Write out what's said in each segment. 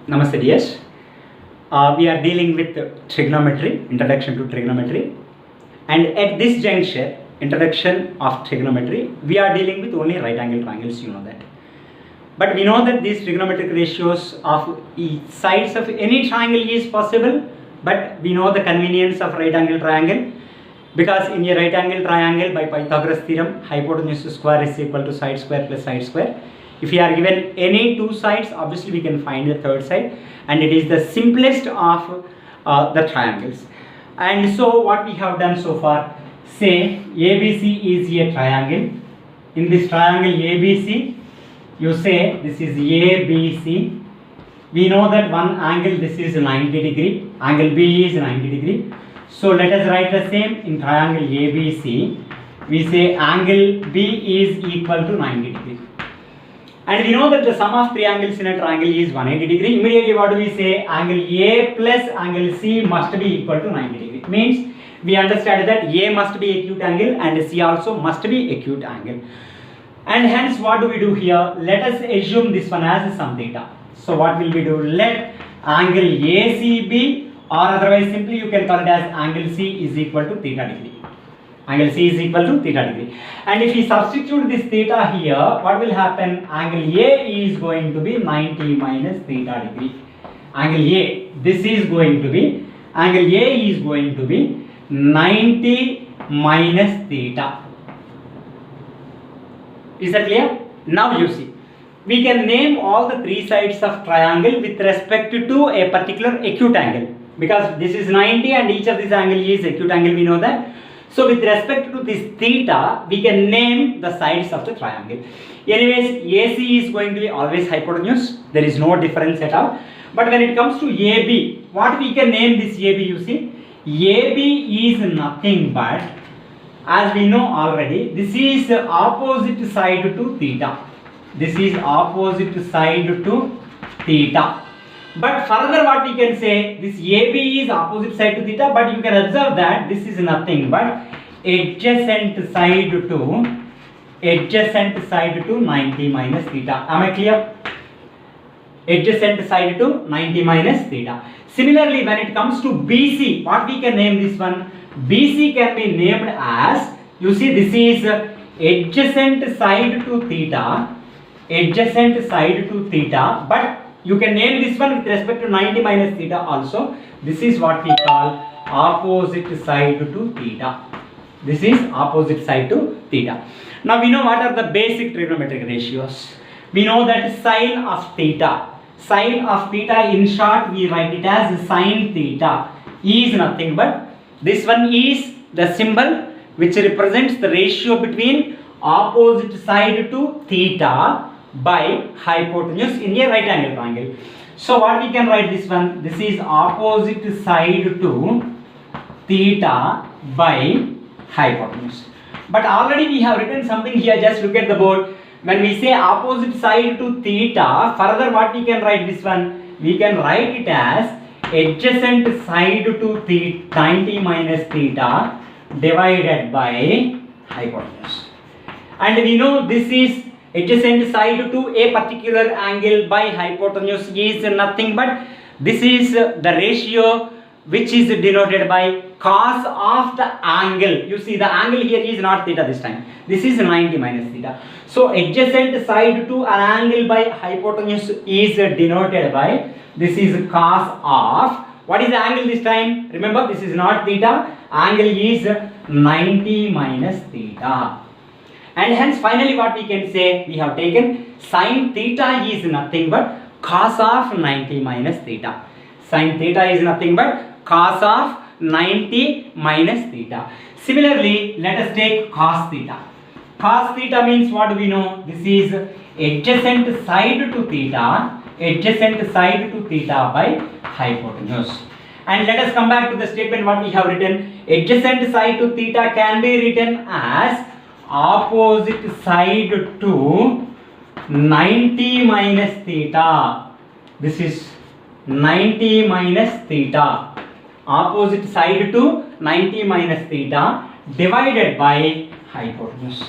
Namaste dears. We are dealing with trigonometry, introduction to trigonometry, and at this juncture, introduction of trigonometry, we are dealing with only right angle triangles, you know that. But we know that these trigonometric ratios of sides of any triangle is possible, but we know the convenience of right angle triangle, because in a right angle triangle by Pythagoras theorem, hypotenuse square is equal to side square plus side square. If we are given any two sides, obviously we can find the third side, and it is the simplest of the triangles. And so what we have done so far, say ABC is a triangle. In this triangle ABC, you say this is ABC. We know that one angle, this is 90 degree, angle B is 90 degree. So let us write the same in triangle ABC. We say angle B is equal to 90 degree. And we know that the sum of three angles in a triangle is 180 degree. Immediately what do we say? Angle A plus angle C must be equal to 90 degree. Means we understand that A must be acute angle and C also must be acute angle. And hence what do we do here? Let us assume this one as some theta. So what will we do? Let angle ACB, or otherwise simply you can call it as angle C is equal to theta degree. Angle C is equal to theta degree. And if we substitute this theta here, what will happen? Angle A is going to be 90 minus theta degree. Angle A, this is going to be, angle A is going to be 90 minus theta. Is that clear? Now you see, we can name all the three sides of triangle with respect to a particular acute angle, because this is 90 and each of these angle is acute angle, we know that. So with respect to this theta, we can name the sides of the triangle. Anyways, AC is going to be always hypotenuse. There is no difference at all. But when it comes to AB, what we can name this AB, you see? AB is nothing but, as we know already, this is opposite side to theta. This is opposite side to theta. But further what we can say, this AB is opposite side to theta, but you can observe that this is nothing but adjacent side to 90 minus theta. Am I clear? Adjacent side to 90 minus theta. Similarly, when it comes to BC, what we can name this one? BC can be named as, you see, this is adjacent side to theta, but you can name this one with respect to 90 minus theta also. This is what we call opposite side to theta. This is opposite side to theta. Now we know what are the basic trigonometric ratios. We know that sine of theta. Sine of theta, in short we write it as sine theta, is nothing but, this one is the symbol which represents the ratio between opposite side to theta by hypotenuse in a right angle triangle. So what we can write this one? This is opposite side to theta by hypotenuse. But already we have written something here, just look at the board. When we say opposite side to theta, further what we can write this one? We can write it as adjacent side to theta, 90 minus theta divided by hypotenuse. And we know this is adjacent side to a particular angle by hypotenuse is nothing but, this is the ratio which is denoted by cos of the angle. You see, the angle here is not theta this time. This is 90 minus theta. So adjacent side to an angle by hypotenuse is denoted by, this is cos of, what is the angle this time? Remember, this is not theta. Angle is 90 minus theta. And hence finally what we can say, we have taken sine theta is nothing but cos of 90 minus theta. Sine theta is nothing but cos of 90 minus theta. Similarly, let us take cos theta. Cos theta means what do we know? This is adjacent side to theta, by hypotenuse. And let us come back to the statement what we have written. Adjacent side to theta can be written as opposite side to 90 minus theta. This is 90 minus theta. Opposite side to 90 minus theta divided by hypotenuse.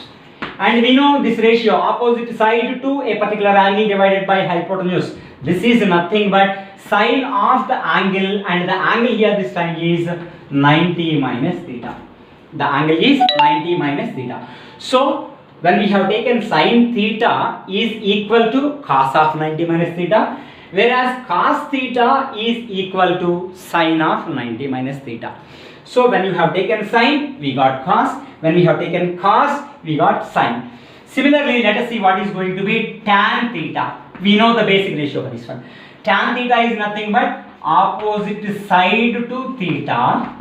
And we know this ratio, opposite side to a particular angle divided by hypotenuse. This is nothing but sine of the angle, and the angle here this time is 90 minus theta. The angle is 90 minus theta. So when we have taken sine theta is equal to cos of 90 minus theta, whereas cos theta is equal to sine of 90 minus theta. So when you have taken sine, we got cos. When we have taken cos, we got sine. Similarly, let us see what is going to be tan theta. We know the basic ratio for this one. Tan theta is nothing but opposite side to theta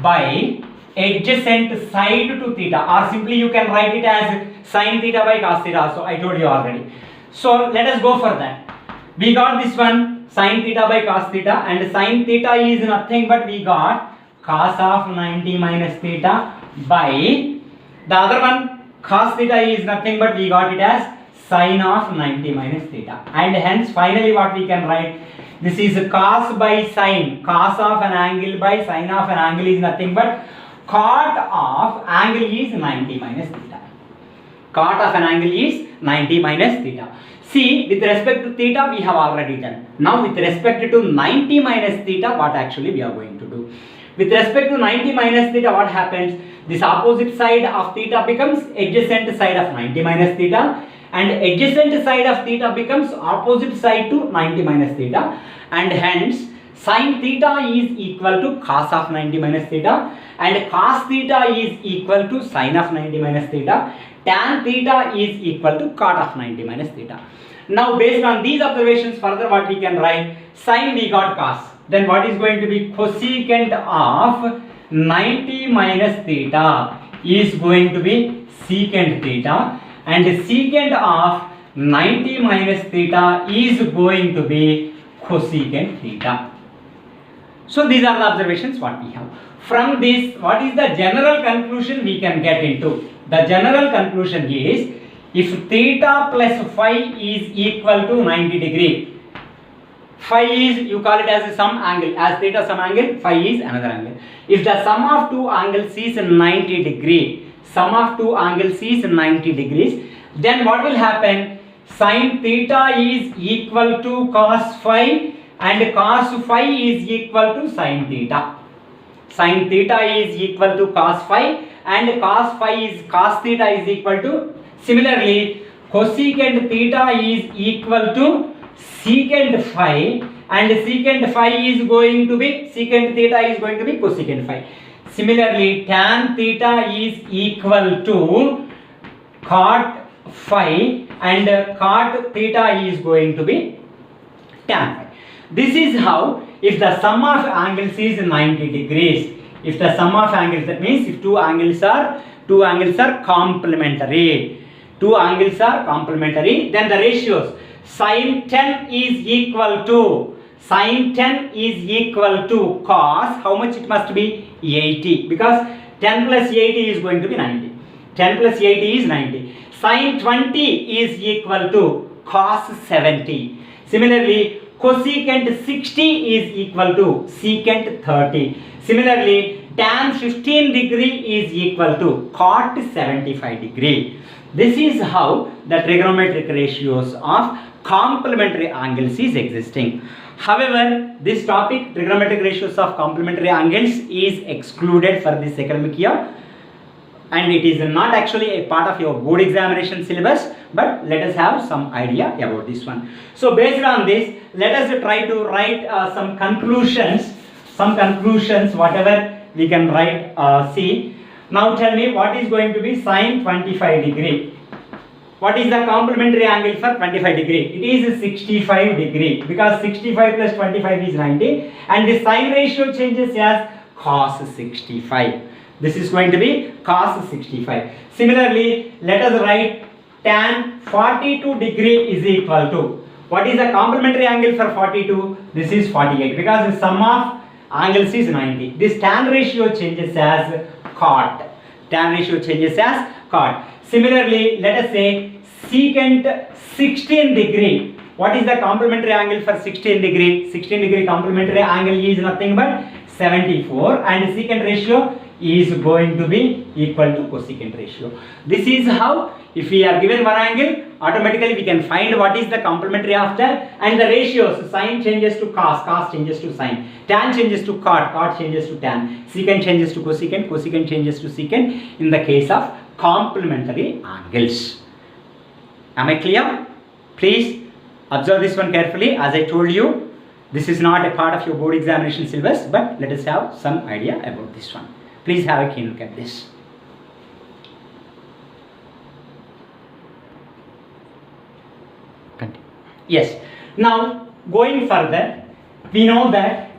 by adjacent side to theta, or simply you can write it as sin theta by cos theta. So I told you already. So let us go for that. We got this one sin theta by cos theta, and sin theta is nothing but we got cos of 90 minus theta by the other one cos theta is nothing but we got it as sin of 90 minus theta, and hence finally what we can write, this is cos by sin. Cos of an angle by sin of an angle is nothing but cot of angle is 90 minus theta. Cot of an angle is 90 minus theta. See, with respect to theta we have already done. Now with respect to 90 minus theta, what actually we are going to do? With respect to 90 minus theta, what happens? This opposite side of theta becomes adjacent side of 90 minus theta, and adjacent side of theta becomes opposite side to 90 minus theta, and hence sin theta is equal to cos of 90 minus theta, and cos theta is equal to sin of 90 minus theta, tan theta is equal to cot of 90 minus theta. Now based on these observations, further what we can write, sin we got cos, then what is going to be cosecant of 90 minus theta is going to be secant theta, and secant of 90 minus theta is going to be cosecant theta. So these are the observations what we have. From this, what is the general conclusion we can get into? The general conclusion is, if theta plus phi is equal to 90 degree, phi is, you call it as some angle, as theta some angle, phi is another angle. If the sum of two angles is 90 degree, sum of two angles is 90 degrees, then what will happen? Sin theta is equal to cos phi, and cos phi is equal to sin theta. Sin theta is equal to cos phi, and cos theta is equal to, similarly cosecant theta is equal to secant phi, and secant phi is going to be, secant theta is going to be cosecant phi. Similarly tan theta is equal to cot phi, and cot theta is going to be tan phi. This is how, if the sum of angles is 90 degrees, if the sum of angles, that means if two angles are complementary, then the ratios sin 10 is equal to cos, how much it must be? 80, because 10 plus 80 is going to be 90. 10 plus 80 is 90. Sin 20 is equal to cos 70. Similarly cosecant 60 is equal to secant 30. Similarly tan 15 degree is equal to cot 75 degree. This is how the trigonometric ratios of complementary angles is existing. However, this topic, trigonometric ratios of complementary angles, is excluded for this academic year, and it is not actually a part of your board examination syllabus, but let us have some idea about this one. So based on this, let us try to write some conclusions, whatever we can write. See, now tell me what is going to be sin 25 degree. What is the complementary angle for 25 degree? It is 65 degree, because 65 plus 25 is 90, and the sin ratio changes as cos 65. This is going to be cos 65. Similarly, let us write tan 42 degree is equal to, what is the complementary angle for 42? This is 48, because the sum of angles is 90. This tan ratio changes as cot. Tan ratio changes as cot. Similarly, let us say secant 16 degree. What is the complementary angle for 16 degree? 16 degree complementary angle is nothing but 74, and secant ratio is going to be equal to cosecant ratio. This is how, if we are given one angle, automatically we can find what is the complementary of that, and the ratios. Sine changes to cos, cos changes to sine, tan changes to cot, cot changes to tan, secant changes to cosecant, cosecant changes to secant in the case of complementary angles. Am I clear? Please observe this one carefully. As I told you, this is not a part of your board examination syllabus, but let us have some idea about this one. Please have a keen look at this. Continue. Yes. Now, going further, we know that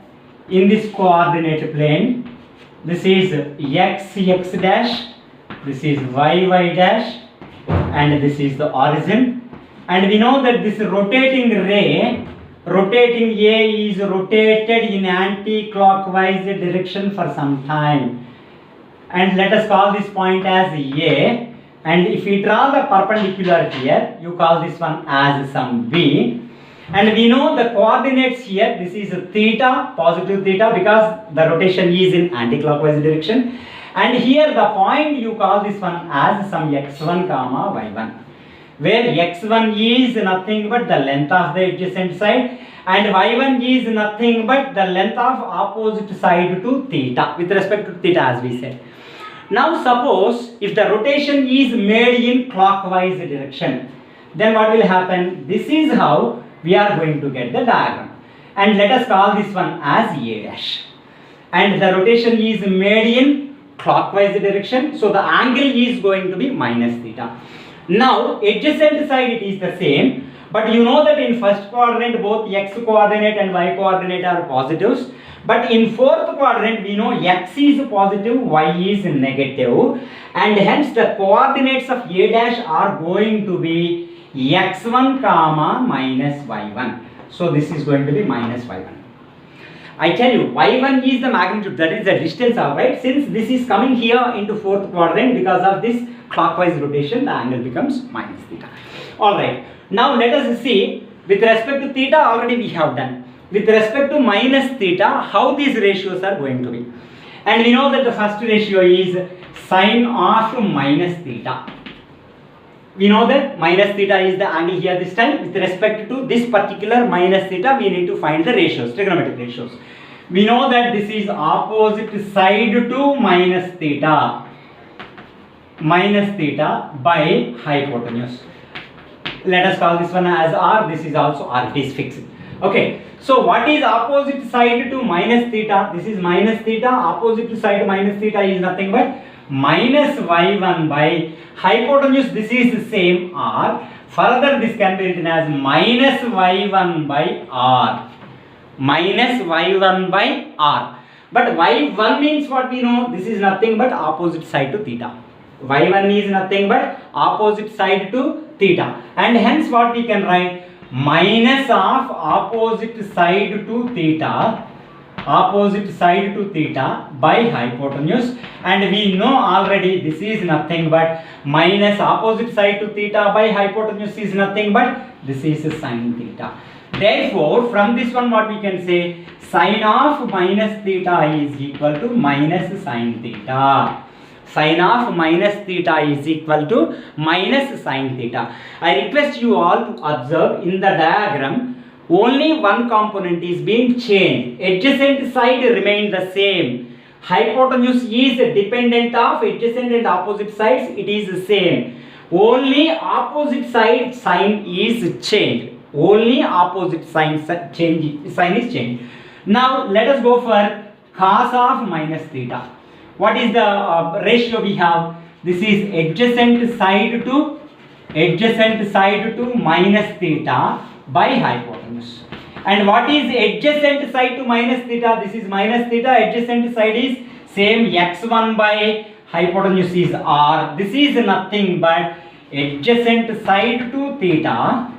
in this coordinate plane, this is x dash, this is y dash, and this is the origin. And we know that this rotating ray, rotating A is rotated in anti-clockwise direction for some time. And let us call this point as A. And if we draw the perpendicular here, you call this one as some B. And we know the coordinates here, this is theta, positive theta, because the rotation is in anti-clockwise direction. And here the point you call this one as some x1 comma y1, where x1 is nothing but the length of the adjacent side, and y1 is nothing but the length of opposite side to theta, with respect to theta, as we said. Now suppose if the rotation is made in clockwise direction, then what will happen? This is how we are going to get the diagram. And let us call this one as A dash. And the rotation is made in clockwise direction, so the angle is going to be minus theta. Now adjacent side it is the same, but you know that in first quadrant both x coordinate and y coordinate are positives, but in fourth quadrant we know x is positive, y is negative, and hence the coordinates of A dash are going to be x1 comma minus y1. So this is going to be minus y1. I tell you, y1 is the magnitude, that is the distance, alright. Since this is coming here into fourth quadrant, because of this clockwise rotation, the angle becomes minus theta. Alright, now let us see, with respect to theta already we have done. With respect to minus theta, how these ratios are going to be. And we know that the first ratio is sine of minus theta. We know that minus theta is the angle here this time. With respect to this particular minus theta, we need to find the ratios, trigonometric ratios. We know that this is opposite side to minus theta by hypotenuse. Let us call this one as R. This is also R. It is fixed. Okay. So what is opposite side to minus theta? This is minus theta. Opposite side to minus theta is nothing but minus y1 by hypotenuse. This is the same R. Further this can be written as minus y1 by R. Minus y1 by R. But y1 means what we know? This is nothing but opposite side to theta. Y1 is nothing but opposite side to theta. And hence what we can write? Minus of opposite side to theta by hypotenuse, and we know already this is nothing but minus opposite side to theta by hypotenuse is nothing but this is sine theta. Therefore from this one what we can say, sine of minus theta is equal to minus sine theta. Sine of minus theta is equal to minus sine theta. I request you all to observe in the diagram, only one component is being changed. Adjacent side remain the same. Hypotenuse is dependent of adjacent and opposite sides. It is the same. Only opposite side sign is changed. Only opposite sign is changed. Now let us go for cos of minus theta. What is the ratio we have? This is adjacent side to minus theta by hypotenuse. And what is adjacent side to minus theta? This is minus theta. Adjacent side is same, x1 by hypotenuse is R. This is nothing but adjacent side to theta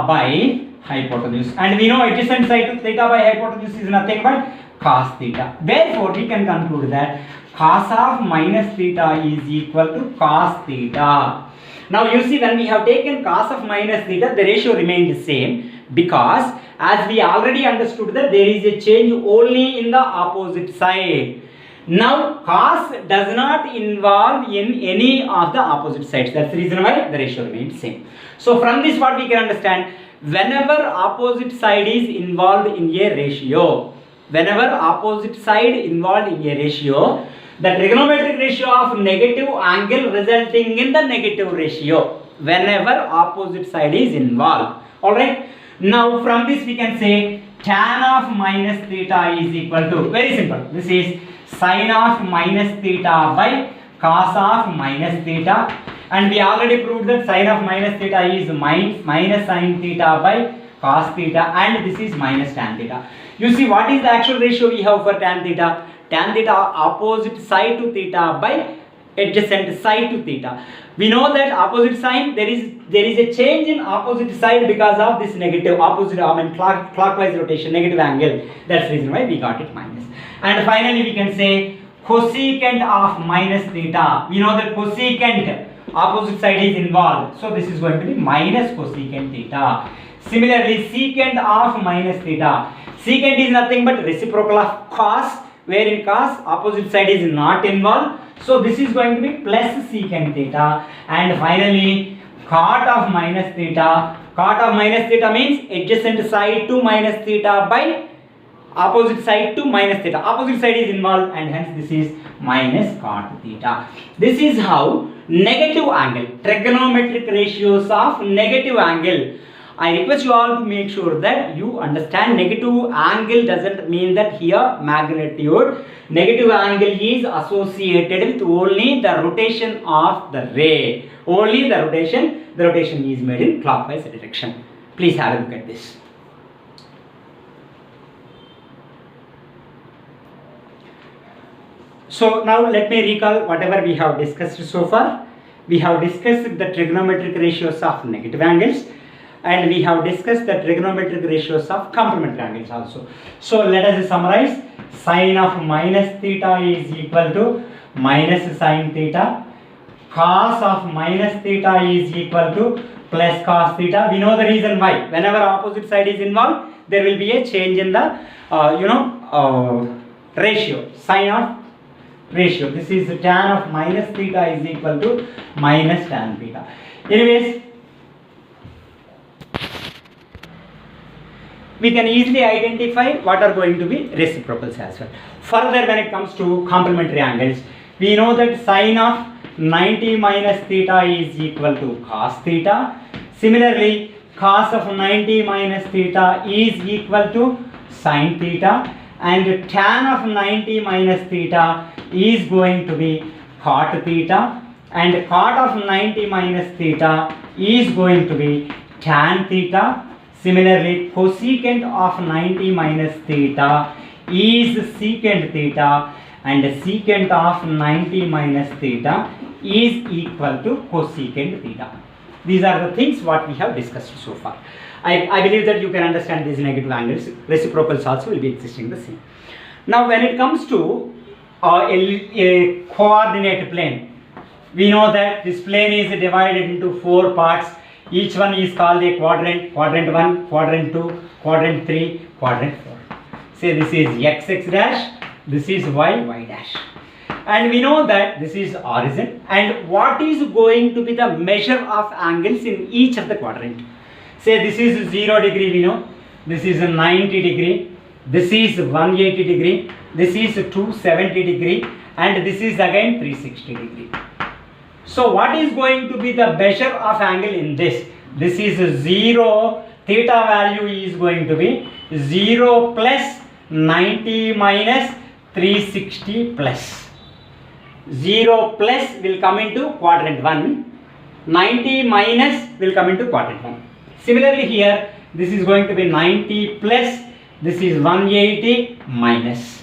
by hypotenuse. And we know adjacent side to theta by hypotenuse is nothing but cos theta. Therefore we can conclude that cos of minus theta is equal to cos theta. Now you see, when we have taken cos of minus theta, the ratio remained the same, because as we already understood that there is a change only in the opposite side. Now cos does not involve in any of the opposite sides. That's the reason why the ratio remains same. So from this what we can understand, whenever opposite side is involved in a ratio, whenever opposite side involved in a ratio, the trigonometric ratio of negative angle resulting in the negative ratio whenever opposite side is involved. Alright. Now from this we can say tan of minus theta is equal to, very simple, this is sin of minus theta by cos of minus theta, and we already proved that sin of minus theta is minus sin theta by cos theta, and this is minus tan theta. You see what is the actual ratio we have for tan theta? Tan theta opposite side to theta by adjacent side to theta. We know that opposite sign, there is a change in opposite side because of this negative opposite, clockwise rotation, negative angle. That's the reason why we got it minus. And finally we can say cosecant of minus theta. We know that cosecant opposite side is involved, so this is going to be minus cosecant theta. Similarly secant of minus theta. Secant is nothing but reciprocal of cos, where in cos opposite side is not involved, so this is going to be plus secant theta. And finally cot of minus theta. Cot of minus theta means adjacent side to minus theta by opposite side to minus theta. Opposite side is involved, and hence this is minus cot theta. This is how negative angle, trigonometric ratios of negative angle. I request you all to make sure that you understand negative angle doesn't mean that here magnitude. Negative angle is associated with only the rotation of the ray. Only the rotation is made in clockwise direction. Please have a look at this. So now let me recall whatever we have discussed so far. We have discussed the trigonometric ratios of negative angles, and we have discussed the trigonometric ratios of complementary angles also. So let us summarize. Sin of minus theta is equal to minus sin theta. Cos of minus theta is equal to plus cos theta. We know the reason why. Whenever opposite side is involved, there will be a change in the ratio, sin of ratio. This is tan of minus theta is equal to minus tan theta. Anyways, we can easily identify what are going to be reciprocals as well. Further, when it comes to complementary angles, we know that sin of 90 minus theta is equal to cos theta. Similarly, cos of 90 minus theta is equal to sin theta, and tan of 90 minus theta is going to be cot theta, and cot of 90 minus theta is going to be tan theta. Similarly, cosecant of 90 minus theta is secant theta, and secant of 90 minus theta is equal to cosecant theta. These are the things what we have discussed so far. I believe that you can understand these negative angles. Reciprocals also will be existing the same. Now when it comes to a coordinate plane, we know that this plane is divided into 4 parts. Each one is called a quadrant. Quadrant 1, quadrant 2, quadrant 3, quadrant 4. Say this is x dash, this is y dash. And we know that this is origin, and what is going to be the measure of angles in each of the quadrant. Say this is 0 degree, we know. This is 90 degree. This is 180 degree. This is 270 degree. And this is again 360 degree. So what is going to be the measure of angle in this? This is 0. Theta value is going to be 0 plus 90 minus 360 plus. 0 plus will come into quadrant 1. 90 minus will come into quadrant 1. Similarly here, this is going to be 90 plus, this is 180 minus.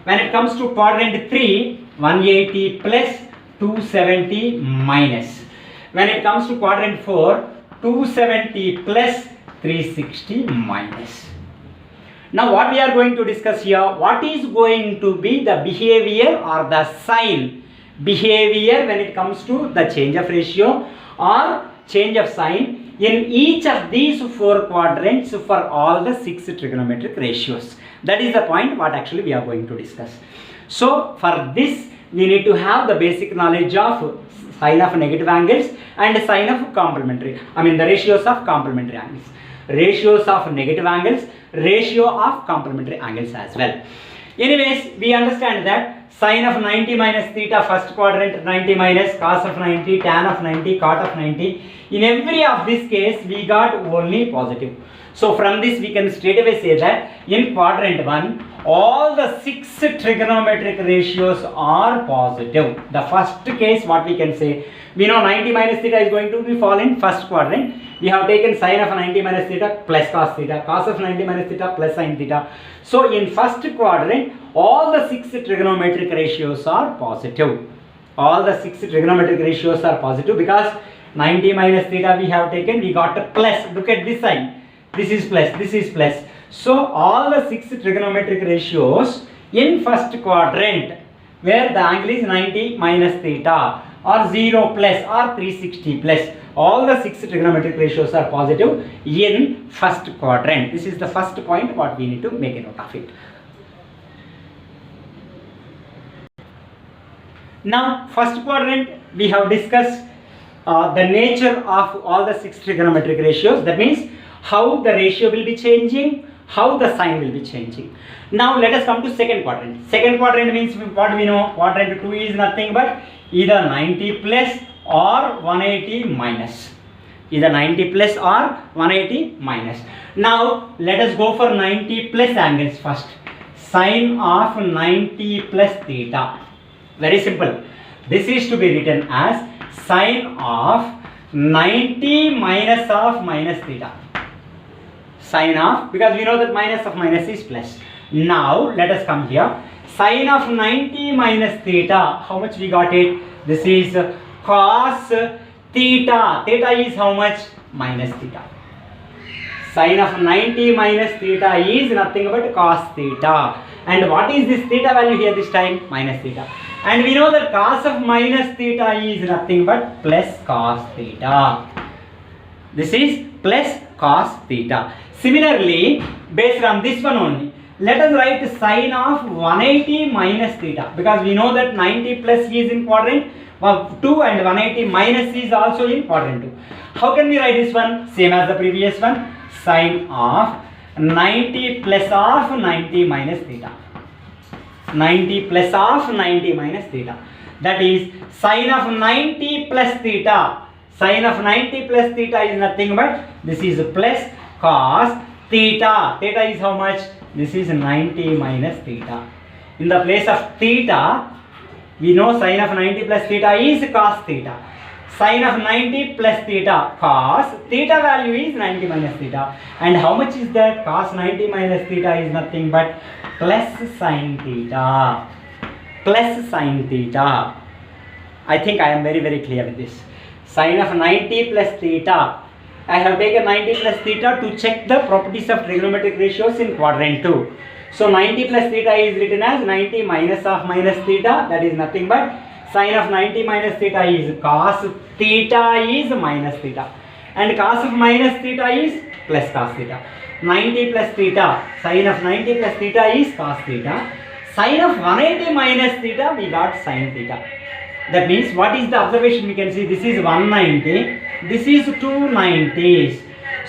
When it comes to quadrant 3, 180 plus 270 minus. When it comes to quadrant 4, 270 plus 360 minus. Now what we are going to discuss here, what is going to be the behavior or the sign behavior when it comes to the change of ratio or change of sign in each of these 4 quadrants for all the 6 trigonometric ratios. That is the point what actually we are going to discuss. So for this we need to have the basic knowledge of sine of negative angles and sine of complementary, the ratios of complementary angles, ratios of negative angles, ratio of complementary angles as well. Anyways, we understand that sine of 90 minus theta, first quadrant 90 minus cos of 90, tan of 90, cot of 90. In every of this case, we got only positive. So from this we can straight away say that in quadrant 1, all the 6 trigonometric ratios are positive. The first case, what we can say, we know 90 minus theta is going to be fall in first quadrant. We have taken sine of 90 minus theta plus cos theta, cos of 90 minus theta plus sine theta. So in first quadrant, all the 6 trigonometric ratios are positive. All the 6 trigonometric ratios are positive because 90 minus theta we have taken, we got a plus. Look at this side. This is plus, this is plus. So all the 6 trigonometric ratios in first quadrant where the angle is 90 minus theta or 0 plus or 360 plus, all the 6 trigonometric ratios are positive in first quadrant. This is the first point what we need to make a note of it. Now first quadrant we have discussed the nature of all the 6 trigonometric ratios. That means how the ratio will be changing, how the sign will be changing. Now let us come to second quadrant. Second quadrant means what we know, quadrant 2 is nothing but either 90 plus or 180 minus. Either 90 plus or 180 minus. Now let us go for 90 plus angles first. Sine of 90 plus theta. Very simple. This is to be written as sine of 90 minus of minus theta. Sine of, because we know that minus of minus is plus. Now let us come here. Sine of 90 minus theta, how much we got it? This is cos theta. Theta is how much? Minus theta. Sine of 90 minus theta is nothing but cos theta. And what is this theta value here this time? Minus theta. And we know that cos of minus theta is nothing but plus cos theta. This is plus cos theta. Similarly, based on this one only, let us write sine of 180 minus theta, because we know that 90 plus is in quadrant 2 and 180 minus is also in quadrant 2. How can we write this one? Same as the previous one. Sine of 90 plus of 90 minus theta. 90 plus of 90 minus theta. That is sine of 90 plus theta. Sine of 90 plus theta is nothing but this is plus cos theta. Theta is how much? This is 90 minus theta. In the place of theta, we know sine of 90 plus theta is cos theta. Sine of 90 plus theta, cos theta value is 90 minus theta. And how much is that? Cos 90 minus theta is nothing but plus sine theta. Plus sine theta. I think I am very clear with this. Sine of 90 plus theta. I have taken 90 plus theta to check the properties of trigonometric ratios in quadrant 2. So 90 plus theta is written as 90 minus of minus theta. That is nothing but sine of 90 minus theta is cos theta is minus theta. And cos of minus theta is plus cos theta. 90 plus theta, sine of 90 plus theta is cos theta. Sine of 180 minus theta, we got sine theta. That means what is the observation we can see? This is 190, this is 290s.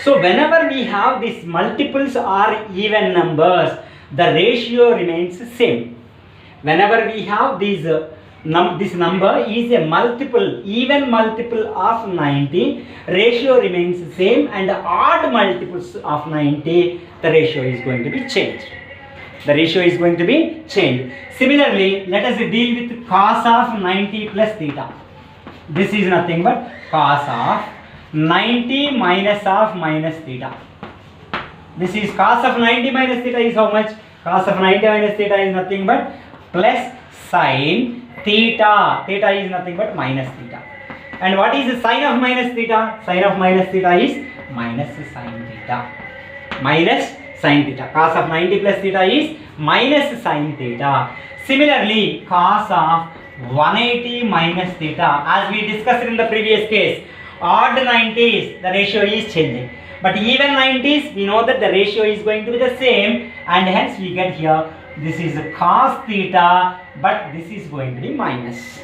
So whenever we have these multiples or even numbers, the ratio remains same. Whenever we have these this number is a multiple, even multiple of 90, ratio remains same, and odd multiples of 90, the ratio is going to be changed. The ratio is going to be changed. Similarly, let us deal with cos of 90 plus theta. This is nothing but cos of 90 minus of minus theta. This is cos of 90 minus theta is how much? Cos of 90 minus theta is nothing but plus sine theta. Theta is nothing but minus theta. And what is the sine of minus theta? Sine of minus theta is minus sine theta. Minus sine theta. Cos of 90 plus theta is minus sine theta. Similarly, cos of 180 minus theta, as we discussed in the previous case, odd 90s, the ratio is changing. But even 90s, we know that the ratio is going to be the same, and hence we get here this is cos theta, but this is going to be minus.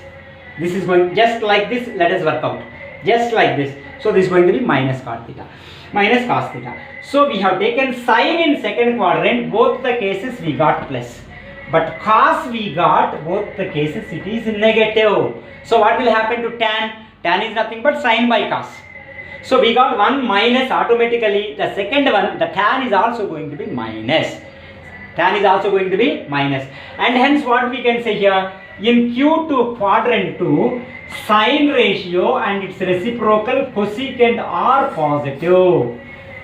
This is going just like this. Let us work out just like this. So this is going to be minus cos theta, minus cos theta. So we have taken sine in second quadrant. Both the cases we got plus, but cos we got both the cases it is negative. So what will happen to tan? Tan is nothing but sine by cos. So we got one minus automatically. The second one, the tan is also going to be minus. Tan is also going to be minus. And hence what we can say here, in Q2 quadrant 2, sine ratio and its reciprocal cosecant are positive.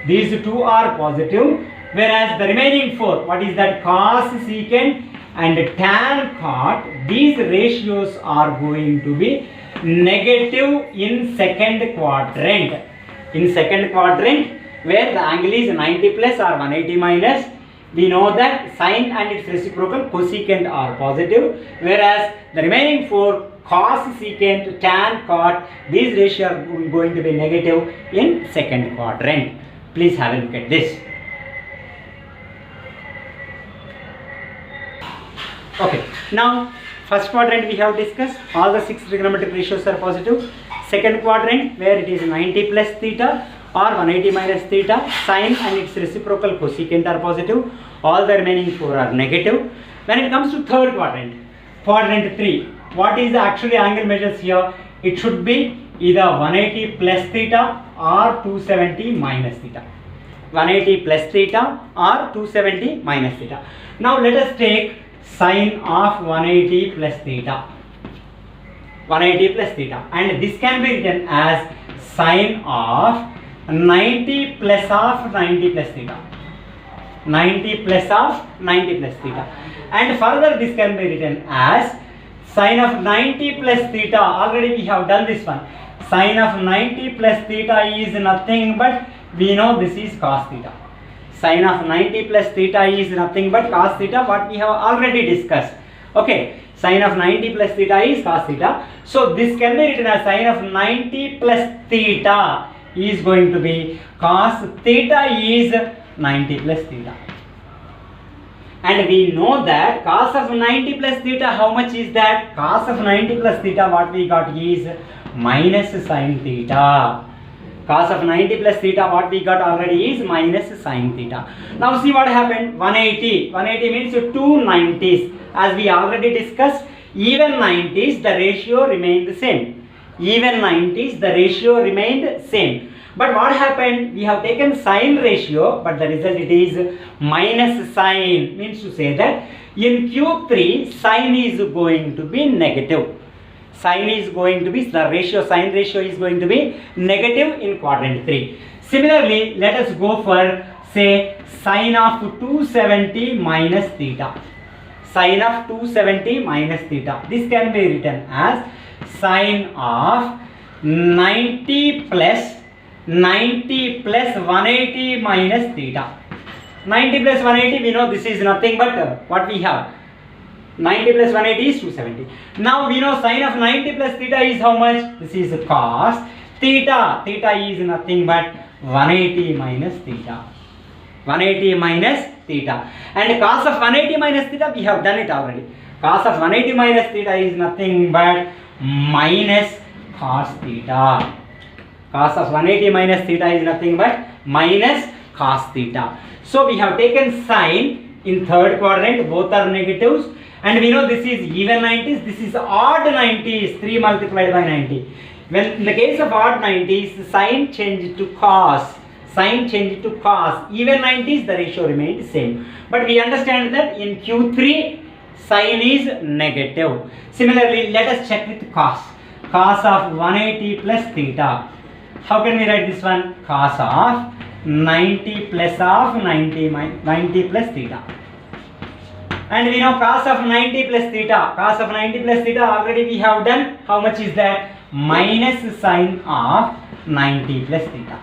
These two are positive. Whereas the remaining four, what is that? Cos, secant and tan cot, these ratios are going to be negative in second quadrant. In second quadrant, where the angle is 90 plus or 180 minus, we know that sine and its reciprocal cosecant are positive, whereas the remaining four, cos, secant, tan, cot, these ratios are going to be negative in second quadrant. Please have a look at this. Okay, now first quadrant we have discussed, all the 6 trigonometric ratios are positive. Second quadrant, where it is 90 plus theta or 180 minus theta, sine and its reciprocal cosecant are positive, all the remaining 4 are negative. When it comes to third quadrant, quadrant 3, what is the actually angle measures here? It should be either 180 plus theta or 270 minus theta. 180 plus theta or 270 minus theta. Now let us take sine of 180 plus theta. 180 plus theta, and this can be written as sine of 90 plus of 90 plus theta. 90 plus of 90 plus theta. And further this can be written as sine of 90 plus theta. Already we have done this one. Sine of 90 plus theta is nothing but, we know this is cos theta. Sine of 90 plus theta is nothing but cos theta, what we have already discussed. Okay, sine of 90 plus theta is cos theta. So this can be written as sine of 90 plus theta is going to be cos theta is 90 plus theta. And we know that cos of 90 plus theta, how much is that? Cos of 90 plus theta, what we got is minus sine theta. Cos of 90 plus theta, what we got already is minus sine theta. Now see what happened. 180 means 2 90s. As we already discussed, even 90s the ratio remained the same. Even 90s the ratio remained same. But what happened? We have taken sine ratio, but the result it is minus sine. Means to say that in Q3 sine is going to be negative. Sine is going to be, the ratio, sine ratio is going to be negative in quadrant 3. Similarly, let us go for say sine of 270 minus theta. Sine of 270 minus theta. This can be written as sine of 90 plus 180 minus theta. 90 plus 180, we know this is nothing but what we have. 90 plus 180 is 270. Now we know sine of 90 plus theta is how much? This is cos theta. Theta is nothing but 180 minus theta. 180 minus theta. And cos of 180 minus theta, we have done it already. Cos of 180 minus theta is nothing but minus cos theta. Cos of 180 minus theta is nothing but minus cos theta. So we have taken sine in third quadrant, both are negatives, and we know this is even 90s, this is odd 90s, 3 multiplied by 90. When in the case of odd 90s, sine changed to cos. Sine changed to cos. Even 90s, the ratio remained same. But we understand that in Q3, sine is negative. Similarly, let us check with cos. Cos of 180 plus theta. How can we write this one? Cos of 90 plus of 90 plus theta. And we know cos of 90 plus theta. Cos of 90 plus theta already we have done. How much is that? Minus sine of 90 plus theta.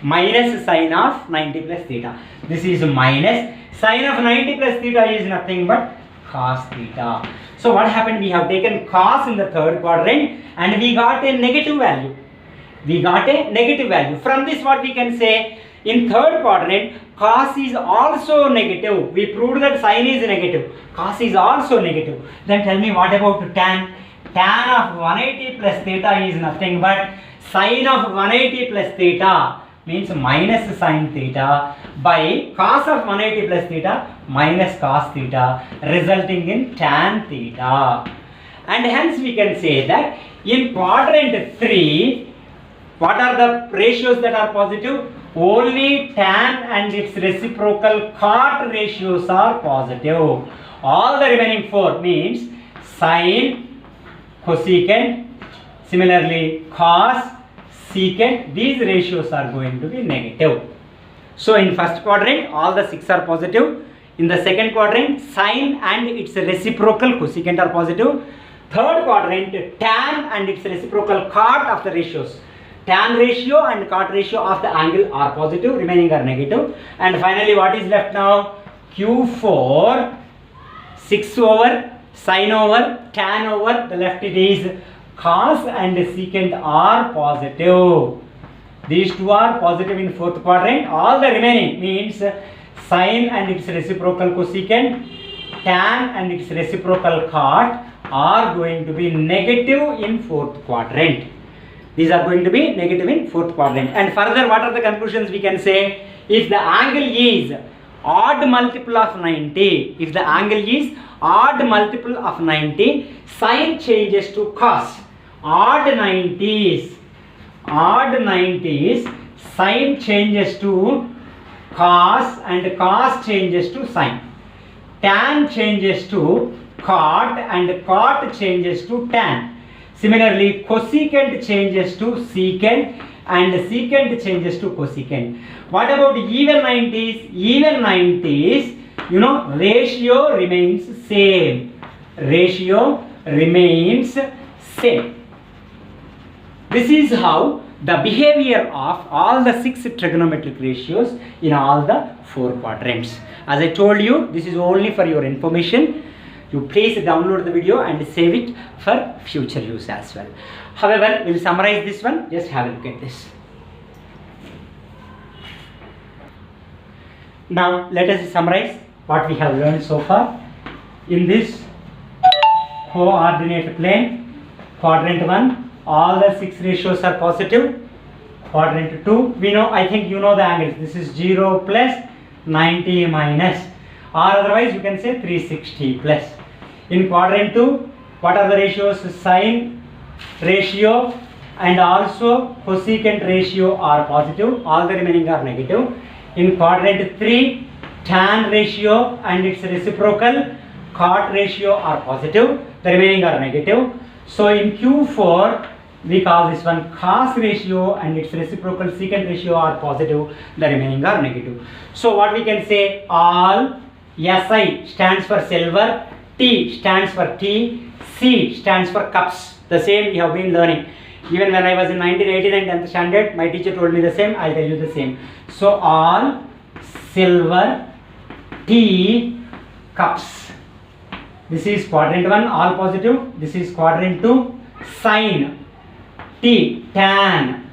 Minus sine of 90 plus theta. This is minus. Sine of 90 plus theta is nothing but cos theta. So what happened? We have taken cos in the third quadrant and we got a negative value. We got a negative value. From this what we can say? In third quadrant, cos is also negative. We proved that sin is negative. Cos is also negative. Then tell me, what about tan? Tan of 180 plus theta is nothing but sin of 180 plus theta, means minus sin theta, by cos of 180 plus theta minus cos theta, resulting in tan theta. And hence we can say that in quadrant 3, what are the ratios that are positive? Only tan and its reciprocal cot ratios are positive. All the remaining 4 means sin, cosecant, similarly cos, secant, these ratios are going to be negative. So in first quadrant, all the 6 are positive. In the second quadrant, sin and its reciprocal cosecant are positive. Third quadrant, tan and its reciprocal cot of the ratios, tan ratio and cot ratio of the angle are positive, remaining are negative. And finally, what is left now? Q4, 6 over, sin over, tan over, the left it is cos and secant are positive. These two are positive in fourth quadrant. All the remaining means sin and its reciprocal cosecant, tan and its reciprocal cot are going to be negative in fourth quadrant. These are going to be negative in fourth quadrant. And further, what are the conclusions we can say? If the angle is odd multiple of 90, if the angle is odd multiple of 90, sin changes to cos. Odd 90s, sin changes to cos and cos changes to sin. Tan changes to cot and cot changes to tan. Similarly, cosecant changes to secant and secant changes to cosecant. What about even 90s? Even 90s, ratio remains same. Ratio remains same. This is how the behavior of all the 6 trigonometric ratios in all the 4 quadrants. As I told you, this is only for your information. You please download the video and save it for future use as well. However, we'll summarize this one. Just have a look at this. Now, let us summarize what we have learned so far. In this coordinate plane, quadrant 1, all the 6 ratios are positive. Quadrant 2, we know, I think you know the angles. This is 0 plus 90 minus, or otherwise you can say 360 plus. In quadrant 2, what are the ratios? Sin ratio and also cosecant ratio are positive, all the remaining are negative. In quadrant 3, tan ratio and its reciprocal cot ratio are positive, the remaining are negative. So in Q4, we call this one cos ratio and its reciprocal secant ratio are positive, the remaining are negative. So what we can say, all SI stands for silver, T stands for tea, C stands for cups. The same we have been learning. Even when I was in 1989 10th standard, my teacher told me the same, I'll tell you the same. So all silver, tea, cups. This is quadrant 1, all positive. This is quadrant 2, sin, T, tan,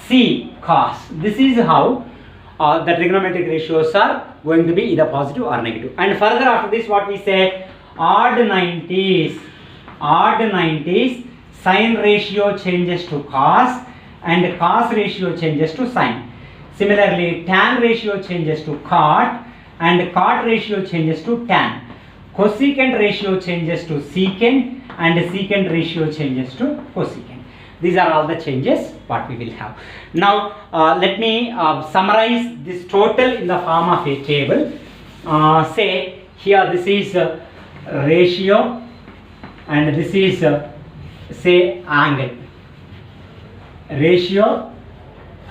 C, cos. This is how the trigonometric ratios are going to be either positive or negative. And further after this, what we say, odd 90s, sin ratio changes to cos and cos ratio changes to sin. Similarly, tan ratio changes to cot and cot ratio changes to tan. Cosecant ratio changes to secant and secant ratio changes to cosecant. These are all the changes what we will have. Now let me summarize this total in the form of a table. Say here this is ratio and this is say angle. Ratio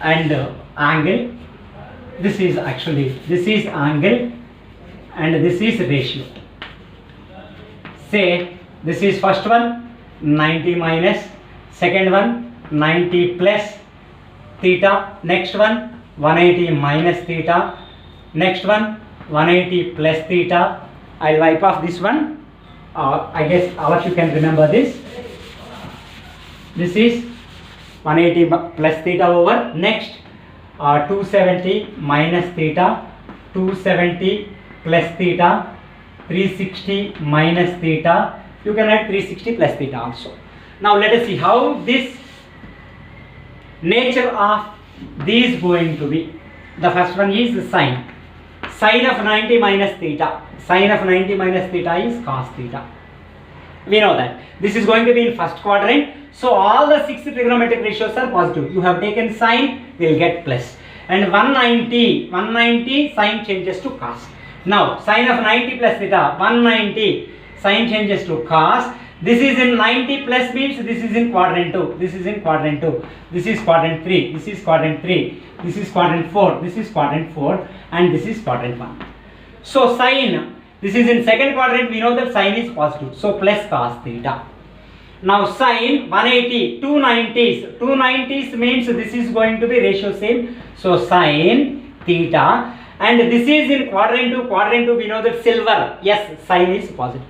and angle. This is angle and this is ratio. Say this is first one 90 minus, second one 90 plus theta, next one 180 minus theta, next one 180 plus theta. I'll wipe off this one. I guess all of you can remember this. This is 180 plus theta over. Next 270 minus theta, 270 plus theta, 360 minus theta. You can write 360 plus theta also. Now let us see how this nature of these going to be. The first one is sine. Sine of 90 minus theta. Sine of 90 minus theta is cos theta. We know that. This is going to be in first quadrant. So all the 6 trigonometric ratios are positive. You have taken sine, we will get plus. And 190 sine changes to cos. Now sine of 90 plus theta, 190 sine changes to cos. This is in 90 plus means this is in quadrant 2. This is in quadrant 2. This is quadrant 3. This is quadrant 3. This is quadrant 4. This is quadrant 4. And this is quadrant 1. So sine, this is in second quadrant. We know that sine is positive. So plus cos theta. Now sine 180, 290s. 290s means this is going to be ratio same. So sine theta. And this is in quadrant 2. Quadrant 2 we know that silver. Yes, sine is positive.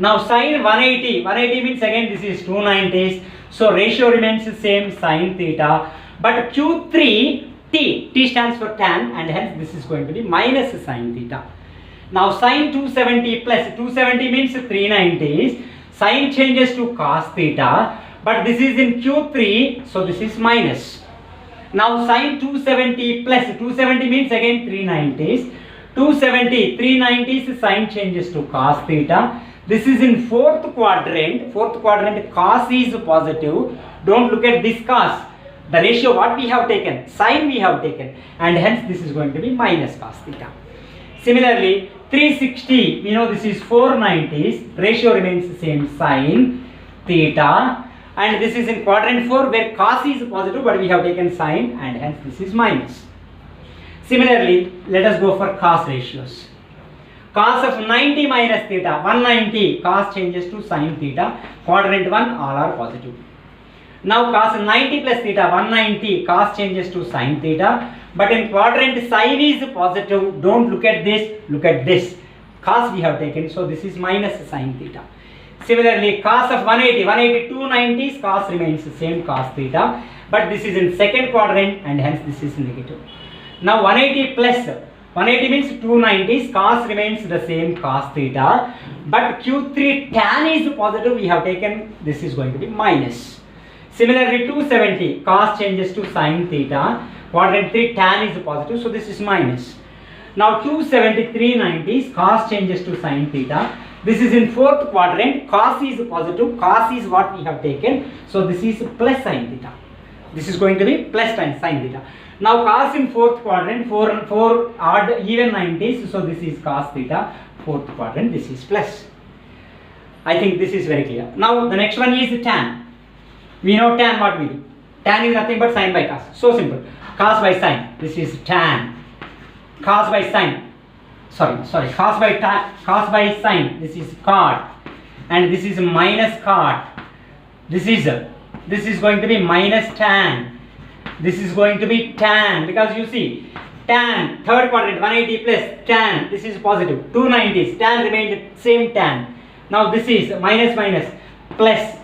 Now sine 180. 180 means again this is 290s. So ratio remains the same, sine theta. But Q3 T stands for tan, and hence this is going to be minus sine theta. Now sine 270 plus 270 means 390s. Sine changes to cos theta, but this is in Q3, so this is minus. Now sine 270 plus 270 means again 390s. 270, 390s sine changes to cos theta. This is in fourth quadrant. Fourth quadrant cos is positive. Don't look at this cos. The ratio what we have taken, sine we have taken, and hence this is going to be minus cos theta. Similarly, 360, we know this is 490s, ratio remains the same, sine theta, and this is in quadrant 4 where cos is positive but we have taken sine, and hence this is minus. Similarly, let us go for cos ratios. Cos of 90 minus theta, 190, cos changes to sine theta, quadrant 1 all are positive. Now cos 90 plus theta, 190, cos changes to sine theta, but in quadrant sine is positive. Don't look at this, look at this. Cos we have taken, so this is minus sine theta. Similarly, cos of 180, 290s, cos remains the same, cos theta, but this is in second quadrant, and hence this is negative. Now 180 plus 180 means 290s, cos remains the same, cos theta, but Q3 tan is positive, we have taken, this is going to be minus. Similarly, 270, cos changes to sine theta, quadrant 3 tan is positive, so this is minus. Now 270, 390s, cos changes to sine theta. This is in fourth quadrant, cos is positive, cos is what we have taken, so this is plus sine theta. This is going to be plus sine theta. Now cos in fourth quadrant, 4 odd even 90s, so this is cos theta, fourth quadrant, this is plus. I think this is very clear. Now the next one is tan. We know tan, what we do? Tan is nothing but sine by cos. So simple. Cos by sine. This is tan. Cos by sine. Cos by sine. This is cot. And this is minus cot. This is going to be minus tan. This is going to be tan, because you see tan, third quadrant 180 plus tan. This is positive. 290s. Tan remained same tan. Now this is minus plus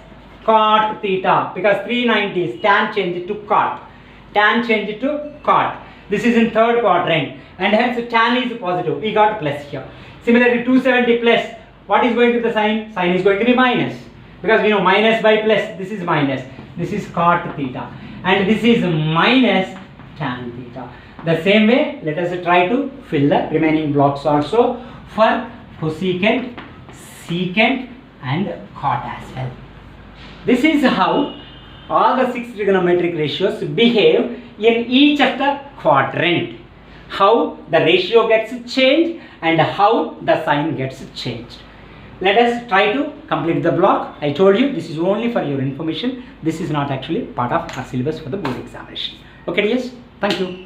cot theta, because 390s tan changed to cot. Tan changed to cot. This is in third quadrant, and hence tan is positive. We got plus here. Similarly, 270 plus, what is going to the sign? Sign is going to be minus, because we know minus by plus. This is minus. This is cot theta, and this is minus tan theta. The same way, let us try to fill the remaining blocks also for cosecant, secant, and cot as well. This is how all the 6 trigonometric ratios behave in each of the quadrant. How the ratio gets changed and how the sign gets changed. Let us try to complete the block. I told you this is only for your information. This is not actually part of our syllabus for the board examination. Okay, dears? Thank you.